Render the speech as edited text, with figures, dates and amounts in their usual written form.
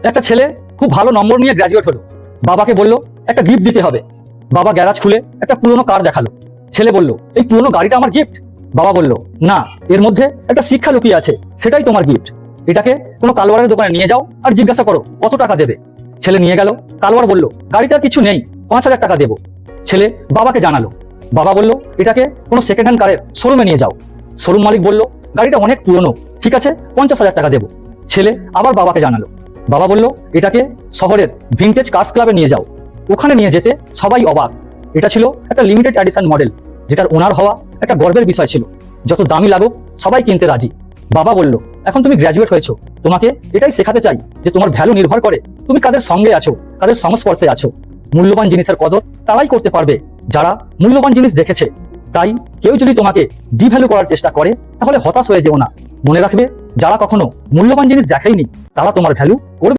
একটা ছেলে খুব ভালো নম্বর নিয়ে গ্র্যাজুয়েট হলো। বাবাকে বলল একটা গিফট দিতে হবে। বাবা গ্যারাজ খুলে একটা পুরনো কার দেখালো। ছেলে বলল, এই পুরনো গাড়িটা আমার গিফট। বাবা বলল, না, এর মধ্যে একটা শিক্ষা লুকিয়ে আছে, সেটাই তোমার গিফট। এটাকে কোনো কালোয়ারের দোকানে নিয়ে যাও আর জিজ্ঞাসা করো কত টাকা দেবে। ছেলে নিয়ে গেল। কালোয়ার বলল, গাড়িতে আর কিছু নেই, 5,000 টাকা দেবো। ছেলে বাবাকে জানালো। বাবা বলল, এটাকে কোনো সেকেন্ড হ্যান্ড কারের শোরুমে নিয়ে যাও। শোরুম মালিক বলল, গাড়িটা অনেক পুরনো, ঠিক আছে, 50,000 টাকা দেবো। ছেলে আবার বাবাকে জানালো। বাবা বলল, এটাকে শহরের ভিনটেজ কার্স ক্লাবে নিয়ে যাও। ওখানে নিয়ে যেতে সবাই অবাক। এটা ছিল একটা লিমিটেড এডিশন মডেল, যেটার ওনার হওয়া একটা গর্বের বিষয় ছিল। যত দামি লাগুক সবাই কিনতে রাজি। বাবা বলল, এখন তুমি গ্র্যাজুয়েট হয়েছো, তোমাকে এটাই শেখাতে চাই যে তোমার ভ্যালু নির্ভর করে তুমি কাদের সঙ্গে আছো, কাদের সংস্পর্শে আছো। মূল্যবান জিনিসের কদর তারাই করতে পারবে যারা মূল্যবান জিনিস দেখেছে। তাই কেউ যদি তোমাকে ডিভ্যালু করার চেষ্টা করে তাহলে হতাশ হয়ে যেও না। মনে রাখবে, যারা কখনো মূল্যবান জিনিস দেখেইনি তারা তোমার ভ্যালু করবে।